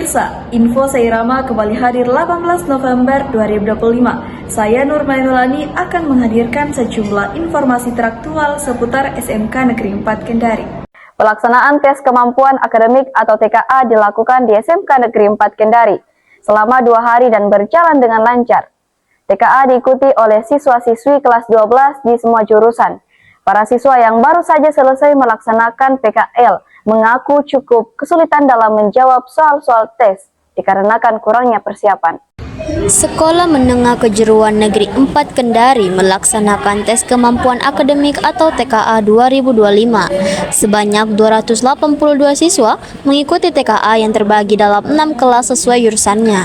Pemirsa, Info Seirama kembali hadir 18 November 2025. Saya Nur Mainulani akan menghadirkan sejumlah informasi teraktual seputar SMK Negeri 4 Kendari. Pelaksanaan tes kemampuan akademik atau TKA dilakukan di SMK Negeri 4 Kendari selama 2 hari dan berjalan dengan lancar. TKA diikuti oleh siswa-siswi kelas 12 di semua jurusan. Para siswa yang baru saja selesai melaksanakan PKL mengaku cukup kesulitan dalam menjawab soal-soal tes dikarenakan kurangnya persiapan. Sekolah Menengah Kejuruan Negeri 4 Kendari melaksanakan tes kemampuan akademik atau TKA 2025. Sebanyak 282 siswa mengikuti TKA yang terbagi dalam 6 kelas sesuai jurusannya.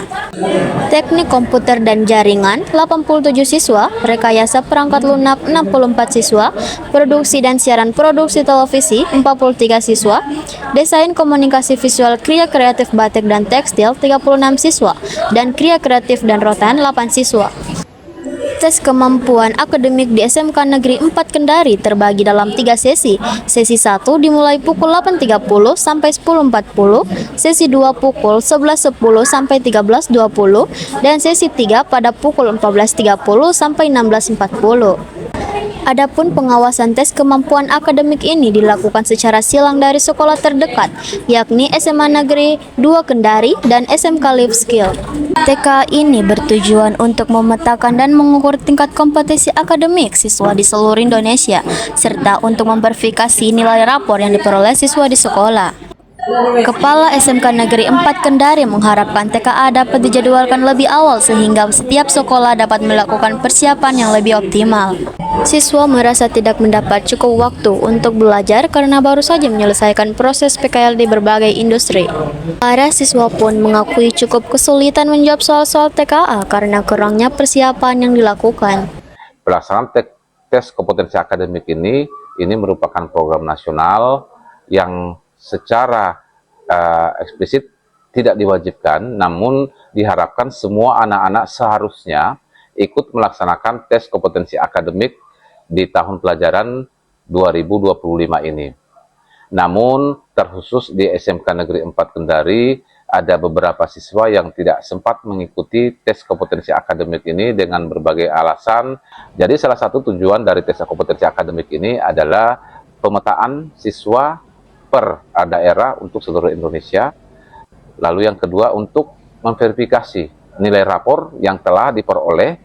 Teknik komputer dan jaringan 87 siswa, rekayasa perangkat lunak 64 siswa, produksi dan siaran produksi televisi 43 siswa, desain komunikasi visual kriya kreatif batik dan tekstil 36 siswa, dan kriya kreatif dan rotan 8 siswa. Tes kemampuan akademik di SMK Negeri 4 Kendari terbagi dalam 3 sesi. Sesi 1 dimulai pukul 8.30 sampai 10.40, sesi 2 pukul 11.10 sampai 13.20, dan sesi 3 pada pukul 14.30 sampai 16.40. Adapun pengawasan tes kemampuan akademik ini dilakukan secara silang dari sekolah terdekat, yakni SMA Negeri 2 Kendari dan SMK Life Skill. TK ini bertujuan untuk memetakan dan mengukur tingkat kompetisi akademik siswa di seluruh Indonesia, serta untuk memverifikasi nilai rapor yang diperoleh siswa di sekolah. Kepala SMK Negeri 4 Kendari mengharapkan TKA dapat dijadwalkan lebih awal sehingga setiap sekolah dapat melakukan persiapan yang lebih optimal. Siswa merasa tidak mendapat cukup waktu untuk belajar karena baru saja menyelesaikan proses PKL di berbagai industri. Para siswa pun mengakui cukup kesulitan menjawab soal-soal TKA karena kurangnya persiapan yang dilakukan. Pelaksanaan tes kompetensi akademik ini merupakan program nasional yang secara eksplisit tidak diwajibkan, namun diharapkan semua anak-anak seharusnya ikut melaksanakan tes kompetensi akademik di tahun pelajaran 2025 ini. Namun terkhusus di SMK Negeri 4 Kendari ada beberapa siswa yang tidak sempat mengikuti tes kompetensi akademik ini dengan berbagai alasan. Jadi salah satu tujuan dari tes kompetensi akademik ini adalah pemetaan siswa per daerah untuk seluruh Indonesia. Lalu yang kedua untuk memverifikasi nilai rapor yang telah diperoleh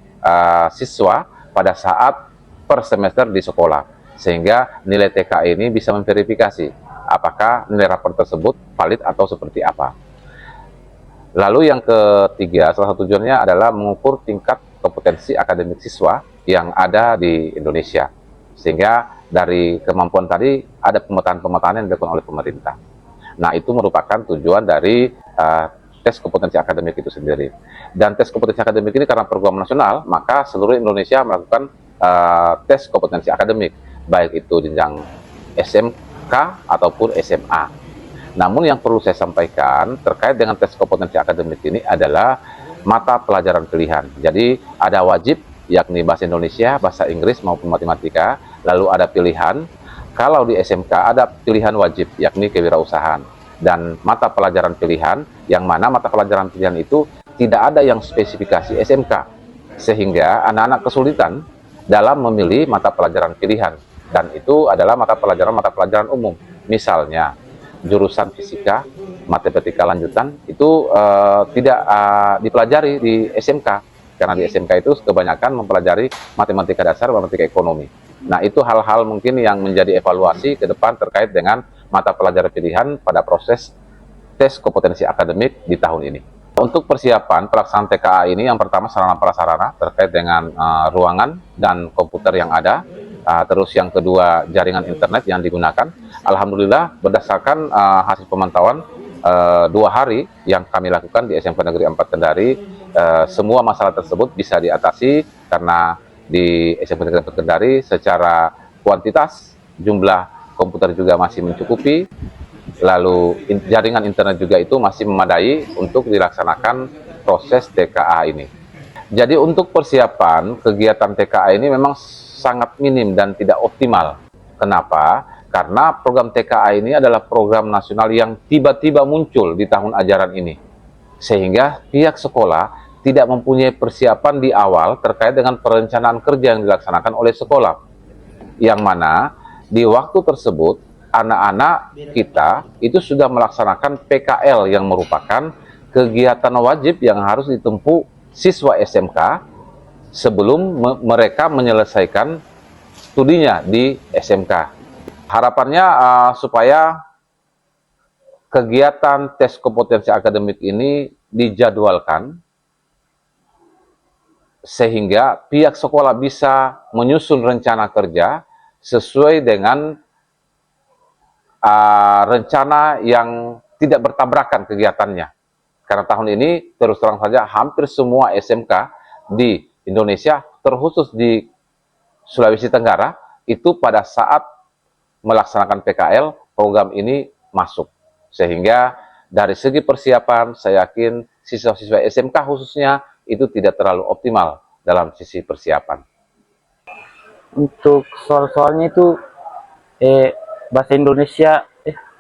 siswa pada saat per semester di sekolah, sehingga nilai TK ini bisa memverifikasi apakah nilai rapor tersebut valid atau seperti apa. Lalu yang ketiga, salah satu tujuannya adalah mengukur tingkat kompetensi akademik siswa yang ada di Indonesia, sehingga dari kemampuan tadi ada pemetaan-pemetaan yang dilakukan oleh pemerintah. Nah, itu merupakan tujuan dari tes kompetensi akademik itu sendiri. Dan tes kompetensi akademik ini karena program nasional, maka seluruh Indonesia melakukan tes kompetensi akademik, baik itu jenjang SMK ataupun SMA. Namun yang perlu saya sampaikan terkait dengan tes kompetensi akademik ini adalah mata pelajaran pilihan. Jadi ada wajib, yakni bahasa Indonesia, bahasa Inggris maupun matematika. Lalu ada pilihan, kalau di SMK ada pilihan wajib, yakni kewirausahaan. Dan mata pelajaran pilihan, yang mana mata pelajaran pilihan itu tidak ada yang spesifikasi SMK. Sehingga anak-anak kesulitan dalam memilih mata pelajaran pilihan. Dan itu adalah mata pelajaran umum. Misalnya, jurusan fisika, matematika lanjutan, itu tidak dipelajari di SMK. Karena di SMK itu kebanyakan mempelajari matematika dasar, matematika ekonomi. Nah, itu hal-hal mungkin yang menjadi evaluasi ke depan terkait dengan mata pelajaran pilihan pada proses tes kompetensi akademik di tahun ini. Untuk persiapan pelaksanaan TKA ini, yang pertama sarana prasarana terkait dengan ruangan dan komputer yang ada. Terus yang kedua jaringan internet yang digunakan. Alhamdulillah berdasarkan hasil pemantauan 2 hari yang kami lakukan di SMK Negeri 4 Kendari, semua masalah tersebut bisa diatasi karena di SMK Negeri 4 Kendari secara kuantitas jumlah komputer juga masih mencukupi, lalu jaringan internet juga itu masih memadai untuk dilaksanakan proses TKA ini. Jadi untuk persiapan kegiatan TKA ini memang sangat minim dan tidak optimal. Kenapa? Karena program TKA ini adalah program nasional yang tiba-tiba muncul di tahun ajaran ini. sehingga pihak sekolah tidak mempunyai persiapan di awal terkait dengan perencanaan kerja yang dilaksanakan oleh sekolah, yang mana di waktu tersebut anak-anak kita itu sudah melaksanakan PKL yang merupakan kegiatan wajib yang harus ditempuh siswa SMK sebelum mereka menyelesaikan studinya di SMK. Harapannya supaya kegiatan tes kompetensi akademik ini dijadwalkan sehingga pihak sekolah bisa menyusun rencana kerja sesuai dengan rencana yang tidak bertabrakan kegiatannya. Karena tahun ini terus terang saja hampir semua SMK di Indonesia, terkhusus di Sulawesi Tenggara, itu pada saat melaksanakan PKL, program ini masuk. Sehingga dari segi persiapan, saya yakin siswa-siswa SMK khususnya itu tidak terlalu optimal dalam sisi persiapan. Untuk soal-soalnya itu bahasa Indonesia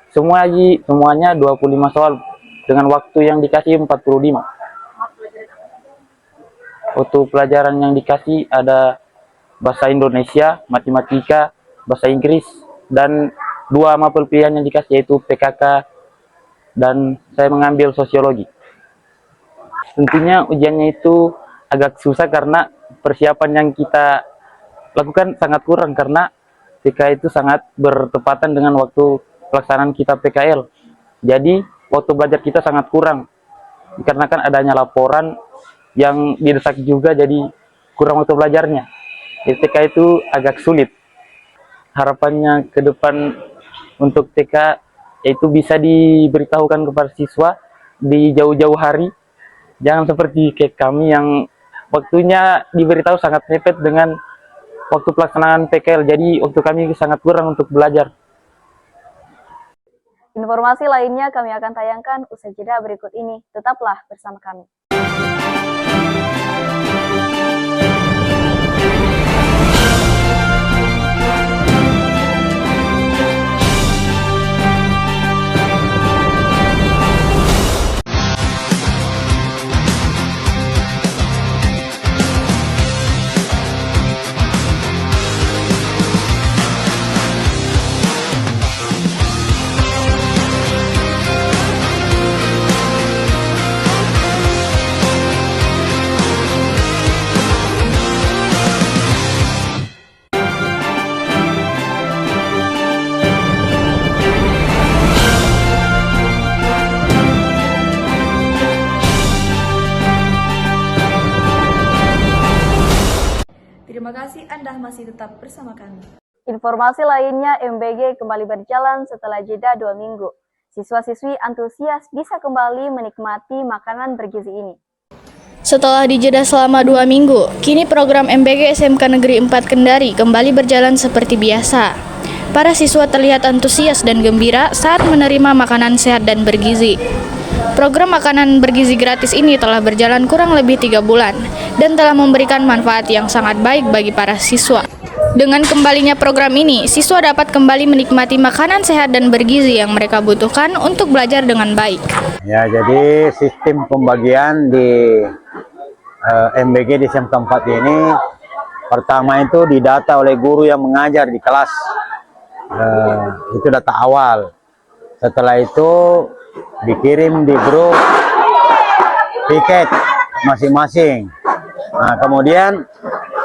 semuanya 25 soal dengan waktu yang dikasih 45. Untuk pelajaran yang dikasih ada bahasa Indonesia, matematika, bahasa Inggris, dan 2 mapel pilihan yang dikasih yaitu PKK dan saya mengambil sosiologi. Tentunya ujiannya itu agak susah karena persiapan yang kita lakukan sangat kurang karena TK itu sangat bertepatan dengan waktu pelaksanaan kita PKL. Jadi waktu belajar kita sangat kurang dikarenakan adanya laporan yang didesak juga, jadi kurang waktu belajarnya. Jadi TK itu agak sulit. Harapannya ke depan untuk TK yaitu bisa diberitahukan kepada siswa di jauh-jauh hari. Jangan seperti kayak kami yang waktunya diberitahu sangat mepet dengan waktu pelaksanaan PKL. Jadi waktu kami sangat kurang untuk belajar. Informasi lainnya kami akan tayangkan usai jeda berikut ini. Tetaplah bersama kami. Terima kasih Anda masih tetap bersama kami. Informasi lainnya, MBG kembali berjalan setelah jeda 2 minggu. Siswa-siswi antusias bisa kembali menikmati makanan bergizi ini. Setelah dijeda selama 2 minggu, kini program MBG SMK Negeri 4 Kendari kembali berjalan seperti biasa. Para siswa terlihat antusias dan gembira saat menerima makanan sehat dan bergizi. Program makanan bergizi gratis ini telah berjalan kurang lebih 3 bulan dan telah memberikan manfaat yang sangat baik bagi para siswa. Dengan kembalinya program ini, siswa dapat kembali menikmati makanan sehat dan bergizi yang mereka butuhkan untuk belajar dengan baik. Ya, jadi sistem pembagian di MBG di SMK 4 ini pertama itu didata oleh guru yang mengajar di kelas. Itu data awal. Setelah itu dikirim di grup piket masing-masing. Nah, kemudian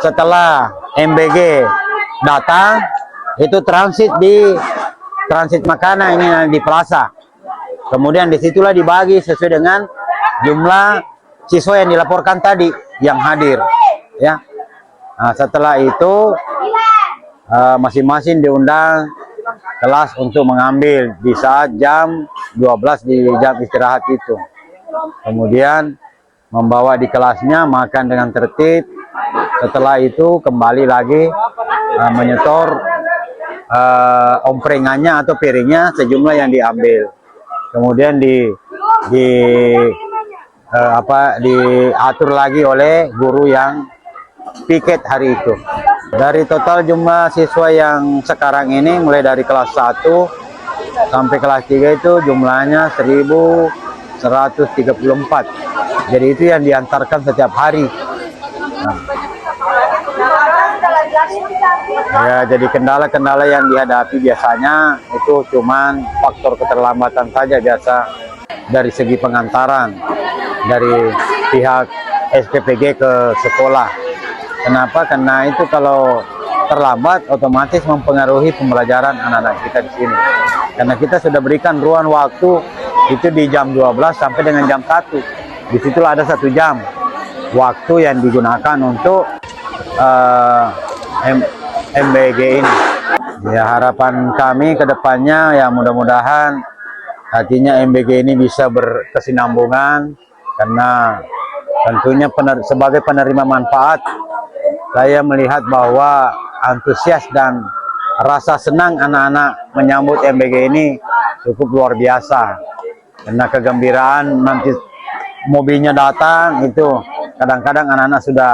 setelah MBG data itu transit makanan ini di plaza. Kemudian disitulah dibagi sesuai dengan jumlah siswa yang dilaporkan tadi yang hadir, ya. Nah, setelah itu masing-masing diundang kelas untuk mengambil di saat jam 12 di jam istirahat itu. Kemudian membawa di kelasnya makan dengan tertib. Setelah itu kembali lagi menyetor omprengannya atau piringnya sejumlah yang diambil. Kemudian diatur lagi oleh guru yang piket hari itu. Dari total jumlah siswa yang sekarang ini mulai dari kelas 1 sampai kelas 3 itu jumlahnya 1.100 134. Jadi itu yang diantarkan setiap hari. Ya, jadi kendala-kendala yang dihadapi biasanya itu cuman faktor keterlambatan saja biasa dari segi pengantaran dari pihak SPPG ke sekolah. Kenapa? Karena itu kalau terlambat otomatis mempengaruhi pembelajaran anak-anak kita di sini. Karena kita sudah berikan ruang waktu itu di jam 12 sampai dengan jam 1. Disitulah ada 1 jam waktu yang digunakan untuk MBG ini. Ya, harapan kami ke depannya ya mudah-mudahan artinya MBG ini bisa berkesinambungan, karena tentunya sebagai penerima manfaat saya melihat bahwa antusias dan rasa senang anak-anak menyambut MBG ini cukup luar biasa. Karena kegembiraan nanti mobilnya datang itu kadang-kadang anak-anak sudah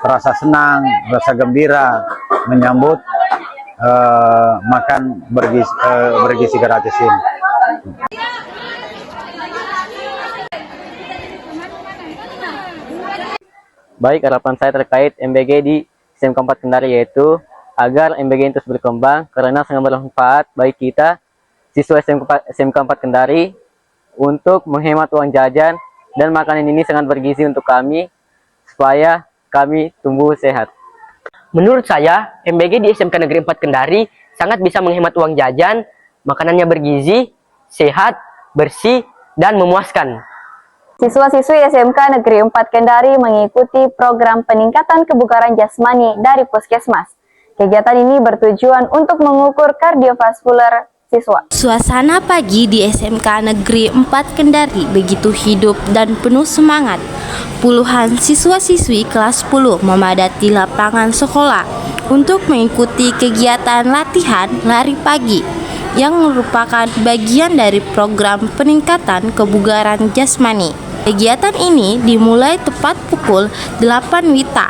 rasa senang, rasa gembira menyambut makan bergizi gratis ini. Baik, harapan saya terkait MBG di SMK 4 Kendari yaitu agar MBG ini terus berkembang karena sangat bermanfaat bagi kita siswa SMK 4 Kendari untuk menghemat uang jajan, dan makanan ini sangat bergizi untuk kami supaya kami tumbuh sehat. Menurut saya, MBG di SMK Negeri 4 Kendari sangat bisa menghemat uang jajan, makanannya bergizi, sehat, bersih, dan memuaskan. Siswa-siswi SMK Negeri 4 Kendari mengikuti program peningkatan kebugaran jasmani dari Puskesmas. Kegiatan ini bertujuan untuk mengukur kardiovaskular siswa. Suasana pagi di SMK Negeri 4 Kendari begitu hidup dan penuh semangat. Puluhan siswa-siswi kelas 10 memadati lapangan sekolah untuk mengikuti kegiatan latihan lari pagi yang merupakan bagian dari program peningkatan kebugaran jasmani. Kegiatan ini dimulai tepat pukul 8 WITA,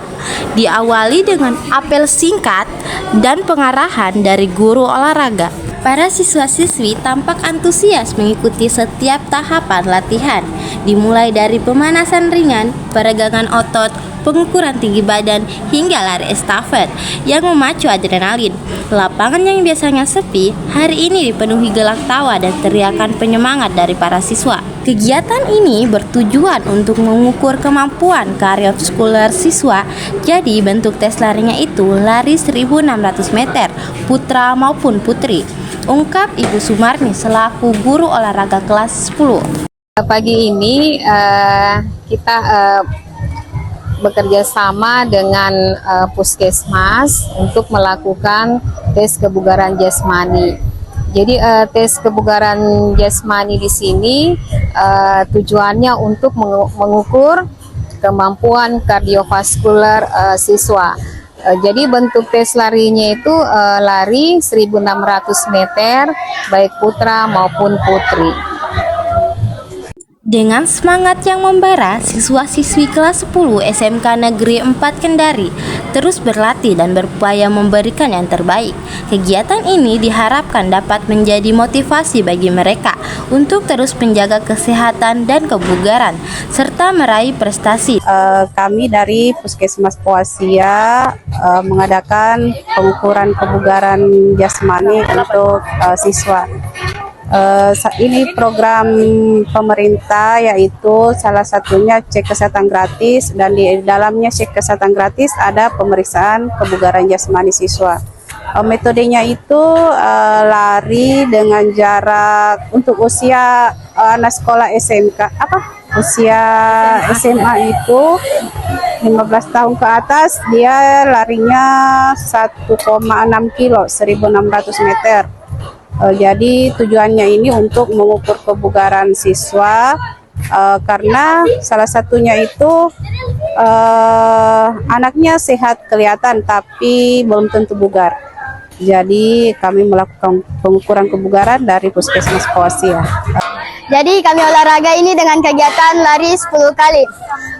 diawali dengan apel singkat dan pengarahan dari guru olahraga. Para siswa-siswi tampak antusias mengikuti setiap tahapan latihan, dimulai dari pemanasan ringan, peregangan otot, pengukuran tinggi badan, hingga lari estafet yang memacu adrenalin. Lapangan yang biasanya sepi, hari ini dipenuhi gelak tawa dan teriakan penyemangat dari para siswa. Kegiatan ini bertujuan untuk mengukur kemampuan kardiovaskular siswa, jadi bentuk tes larinya itu lari 1.600 meter, putra maupun putri. Ungkap Ibu Sumarni selaku guru olahraga kelas 10. Pagi ini kita bekerja sama dengan Puskesmas untuk melakukan tes kebugaran jasmani. Jadi tes kebugaran jasmani di sini tujuannya untuk mengukur kemampuan kardiovaskular siswa. Jadi bentuk tes larinya itu lari 1.600 meter baik putra maupun putri. Dengan semangat yang membara, siswa-siswi kelas 10 SMK Negeri 4 Kendari terus berlatih dan berupaya memberikan yang terbaik. Kegiatan ini diharapkan dapat menjadi motivasi bagi mereka untuk terus menjaga kesehatan dan kebugaran, serta meraih prestasi. Kami dari Puskesmas Poasia mengadakan pengukuran kebugaran jasmani untuk siswa. Ini program pemerintah, yaitu salah satunya cek kesehatan gratis, dan di dalamnya cek kesehatan gratis ada pemeriksaan kebugaran jasmani siswa. Metodenya itu lari dengan jarak untuk usia anak sekolah usia SMA itu 15 tahun ke atas, dia larinya 1,6 kilo, 1.600 meter. Jadi tujuannya ini untuk mengukur kebugaran siswa, karena salah satunya itu anaknya sehat kelihatan tapi belum tentu bugar. Jadi kami melakukan pengukuran kebugaran dari Puskesmas Poasia. Jadi kami olahraga ini dengan kegiatan lari 10 kali.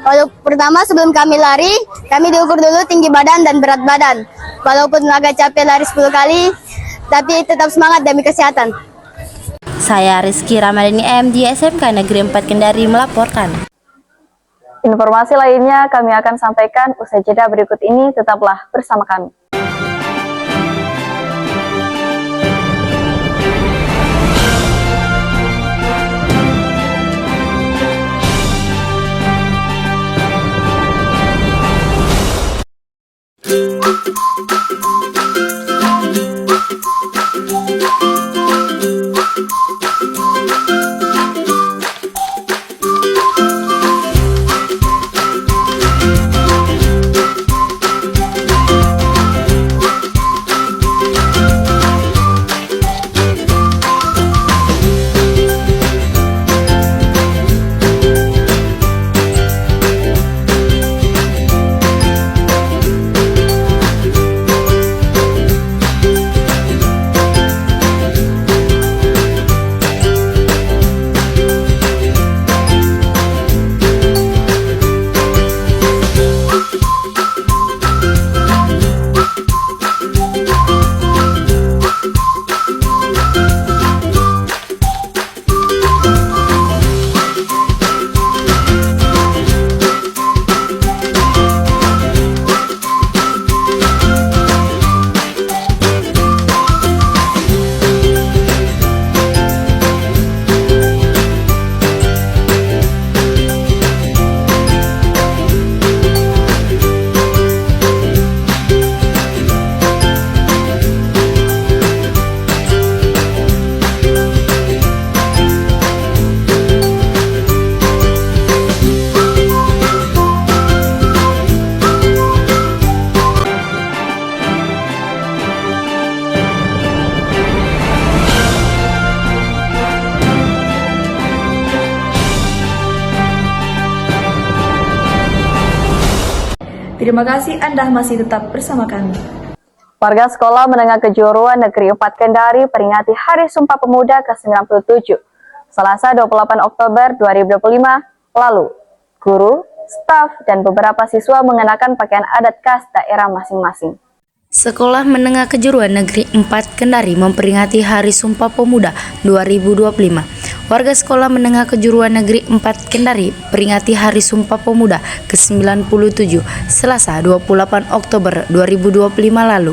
Kalau pertama sebelum kami lari, kami diukur dulu tinggi badan dan berat badan. Walaupun agak capek lari 10 kali, tapi tetap semangat demi kesehatan. Saya Rizky Ramadhani M di SMK Negeri 4 Kendari melaporkan. Informasi lainnya kami akan sampaikan usai jeda berikut ini, tetaplah bersama kami. Terima kasih Anda masih tetap bersama kami. Warga Sekolah Menengah Kejuruan Negeri 4 Kendari peringati Hari Sumpah Pemuda ke-97, Selasa 28 Oktober 2025 lalu. Guru, staf, dan beberapa siswa mengenakan pakaian adat khas daerah masing-masing. Sekolah Menengah Kejuruan Negeri 4 Kendari memperingati Hari Sumpah Pemuda 2025. Warga Sekolah Menengah Kejuruan Negeri 4 Kendari peringati Hari Sumpah Pemuda ke-97 Selasa 28 Oktober 2025 lalu.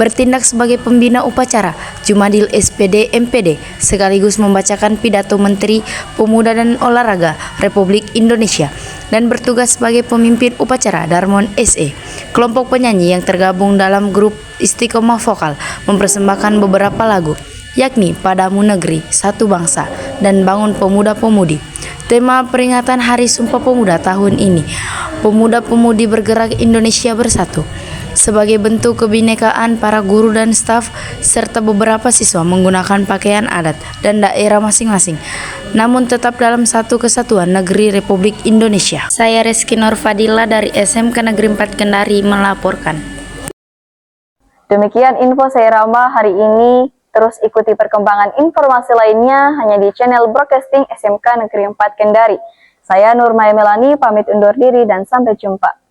Bertindak sebagai pembina upacara, Jumadil SPD MPD sekaligus membacakan pidato Menteri Pemuda dan Olahraga Republik Indonesia dan bertugas sebagai pemimpin upacara Darmon SE. Kelompok penyanyi yang tergabung dalam grup Istiqomah Vokal mempersembahkan beberapa lagu, yakni Padamu Negeri, Satu Bangsa, dan Bangun Pemuda-Pemudi. Tema peringatan Hari Sumpah Pemuda tahun ini, Pemuda-Pemudi Bergerak Indonesia Bersatu. Sebagai bentuk kebinekaan, para guru dan staf serta beberapa siswa menggunakan pakaian adat dan daerah masing-masing, namun tetap dalam satu kesatuan negeri Republik Indonesia. Saya Rizky Nurfadila dari SMK Negeri 4 Kendari melaporkan. Demikian info saya Rama hari ini. Terus ikuti perkembangan informasi lainnya hanya di channel broadcasting SMK Negeri 4 Kendari. Saya Nurmaya Melani pamit undur diri dan sampai jumpa.